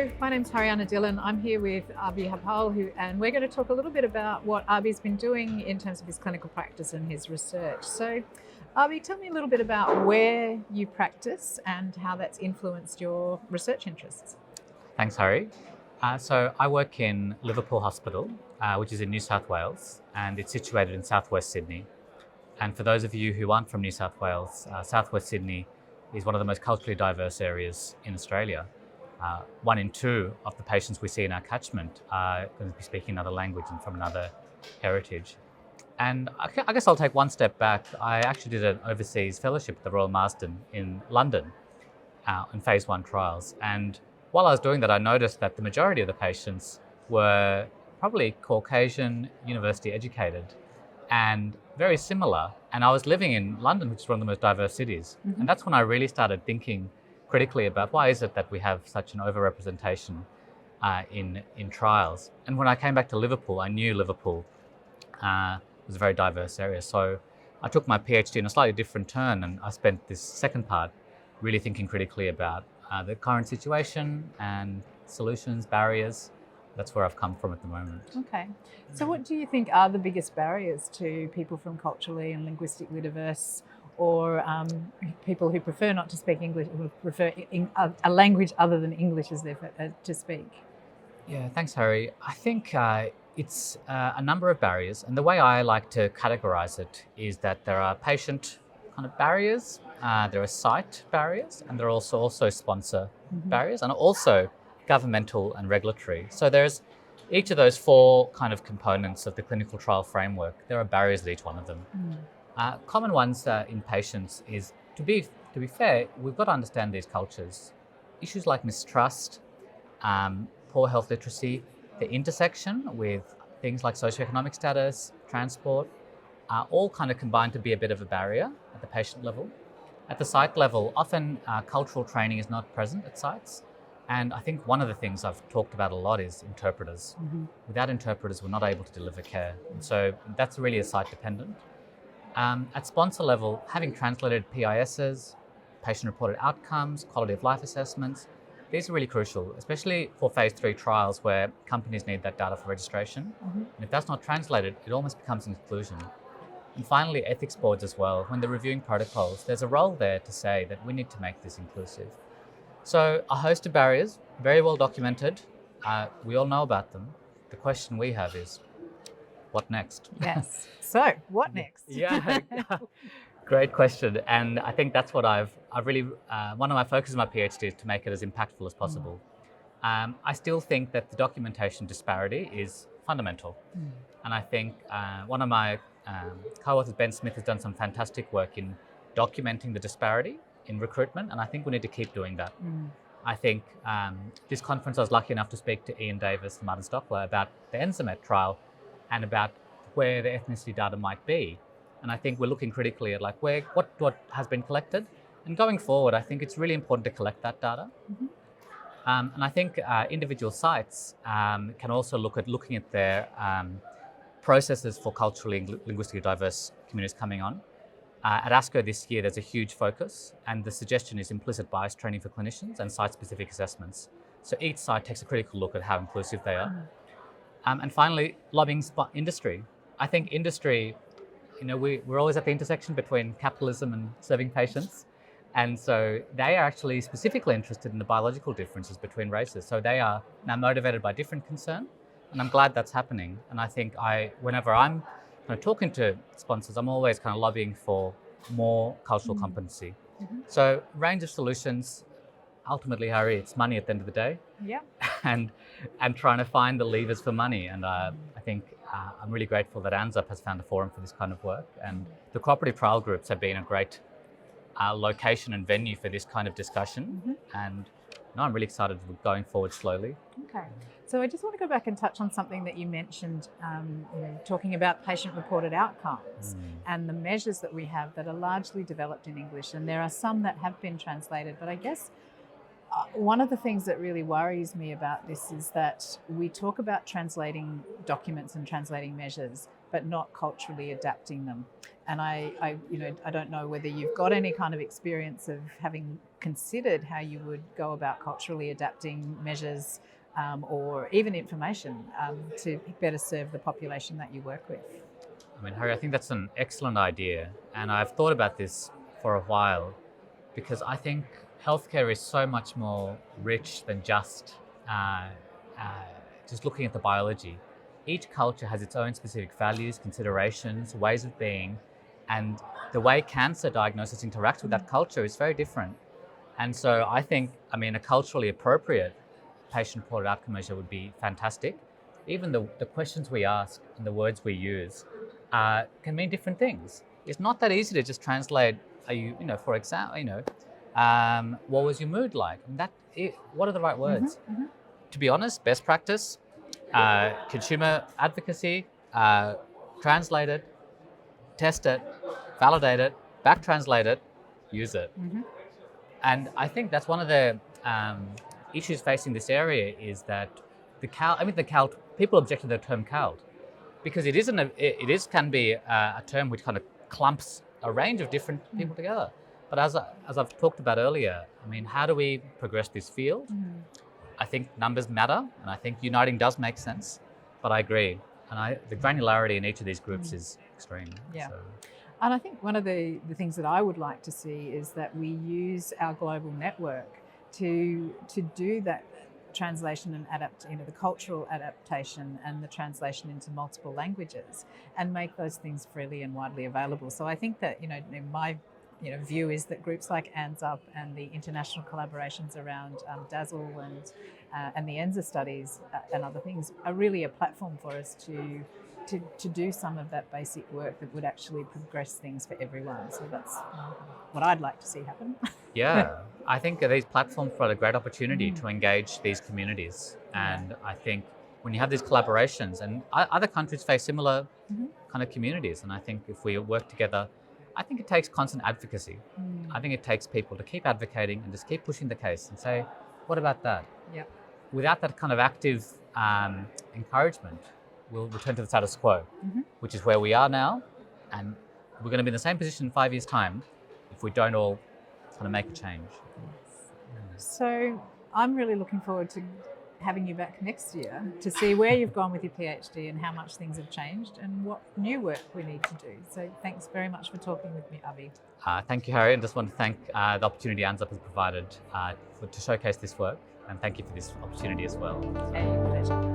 Hello, my name's Haryana Dhillon. I'm here with Abhijit, and we're going to talk a little bit about what Abhi's been doing in terms of his clinical practice and his research. So, Abhi, tell me a little bit about where you practice and how that's influenced your research interests. Thanks, Harry. So I work in Liverpool Hospital, which is in New South Wales, and it's situated in southwest Sydney. And for those of you who aren't from New South Wales, southwest Sydney is one of the most culturally diverse areas in Australia. 1 in 2 of the patients we see in our catchment are going to be speaking another language and from another heritage. And I guess I'll take one step back. I actually did an overseas fellowship at the Royal Marsden in London in phase 1 trials. And while I was doing that, I noticed that the majority of the patients were probably Caucasian, university educated, and very similar. And I was living in London, which is one of the most diverse cities. Mm-hmm. And that's when I really started thinking critically about why is it that we have such an overrepresentation in trials. And when I came back to Liverpool, I knew Liverpool was a very diverse area. So I took my PhD in a slightly different turn, and I spent this second part really thinking critically about the current situation and solutions, barriers. That's where I've come from at the moment. Okay. So what do you think are the biggest barriers to people from culturally and linguistically diverse, or people who prefer not to speak English, or prefer a language other than English as their to speak? Yeah, thanks, Harry. I think it's a number of barriers. And the way I like to categorize it is that there are patient kind of barriers, there are site barriers, and there are also sponsor barriers, and also governmental and regulatory. So there's each of those 4 kind of components of the clinical trial framework. There are barriers at each one of them. Common ones in patients is, to be fair, we've got to understand these cultures. Issues like mistrust, poor health literacy, the intersection with things like socioeconomic status, transport, all kind of combine to be a bit of a barrier at the patient level. At the site level, often cultural training is not present at sites. And I think one of the things I've talked about a lot is interpreters. Without interpreters, we're not able to deliver care. And so that's really a site dependent. At sponsor level, having translated PISs, patient-reported outcomes, quality of life assessments, these are really crucial, especially for phase 3 trials where companies need that data for registration. And if that's not translated, it almost becomes an exclusion. And finally, ethics boards as well. When they're reviewing protocols, there's a role there to say that we need to make this inclusive. So a host of barriers, very well documented. We all know about them. The question we have is, what next? Yes. So, what next? Yeah, great question. And I think that's what I've really, one of my focuses of my PhD is to make it as impactful as possible. I still think that the documentation disparity is fundamental. And I think one of my co-authors, Ben Smith, has done some fantastic work in documenting the disparity in recruitment, and I think we need to keep doing that. I think this conference, I was lucky enough to speak to Ian Davis and Martin Stockler about the ANZUP trial and about where the ethnicity data might be. And I think we're looking critically at like what has been collected. And going forward, I think it's really important to collect that data. And I think individual sites can also looking at their processes for culturally and linguistically diverse communities coming on. At ASCO this year, there's a huge focus, and the suggestion is implicit bias training for clinicians and site-specific assessments. So each site takes a critical look at how inclusive they are. And finally, lobbying industry. I think industry, we're always at the intersection between capitalism and serving patients. And so they are actually specifically interested in the biological differences between races. So they are now motivated by different concern, and I'm glad that's happening. And I think whenever I'm kind of talking to sponsors, I'm always kind of lobbying for more cultural competency. So range of solutions. Ultimately, Harry, it's money at the end of the day. Yeah. And trying to find the levers for money. And I think I'm really grateful that ANZUP has found a forum for this kind of work. And the cooperative trial groups have been a great location and venue for this kind of discussion. And I'm really excited going forward slowly. Okay. So I just want to go back and touch on something that you mentioned, talking about patient-reported outcomes and the measures that we have that are largely developed in English. And there are some that have been translated, but I guess one of the things that really worries me about this is that we talk about translating documents and translating measures, but not culturally adapting them. And I don't know whether you've got any kind of experience of having considered how you would go about culturally adapting measures or even information to better serve the population that you work with. I mean, Harry, I think that's an excellent idea. And I've thought about this for a while because I think healthcare is so much more rich than just looking at the biology. Each culture has its own specific values, considerations, ways of being, and the way cancer diagnosis interacts with that culture is very different. And so I think, a culturally appropriate patient-reported outcome measure would be fantastic. Even the questions we ask and the words we use can mean different things. It's not that easy to just translate, for example, what was your mood like? And what are the right words? To be honest, best practice, consumer advocacy, translate it, test it, validate it, back translate it, use it. And I think that's one of the issues facing this area is that the CALT, people object to the term CALT because can be a term which kind of clumps a range of different people together. But as I've talked about earlier, how do we progress this field? I think numbers matter, and I think uniting does make sense, but I agree. And the granularity in each of these groups is extreme. Yeah. So. And I think one of the things that I would like to see is that we use our global network to do that translation and the cultural adaptation and the translation into multiple languages and make those things freely and widely available. So I think that, my view is that groups like ANZUP and the international collaborations around DAZZLE and the ANZUP studies and other things are really a platform for us to do some of that basic work that would actually progress things for everyone. So that's what I'd like to see happen. Yeah, I think these platforms provide a great opportunity to engage these communities. And I think when you have these collaborations, and other countries face similar kind of communities, and I think if we work together, I think it takes constant advocacy. I think it takes people to keep advocating and just keep pushing the case and say, what about that? Yep. Without that kind of active encouragement, we'll return to the status quo, which is where we are now. And we're going to be in the same position in 5 years' time if we don't all kind of make a change. So I'm really looking forward to having you back next year to see where you've gone with your PhD and how much things have changed and what new work we need to do. So thanks very much for talking with me, Abhi. Thank you, Harry, and just want to thank the opportunity ANZUP has provided to showcase this work, and thank you for this opportunity as well. Okay, pleasure.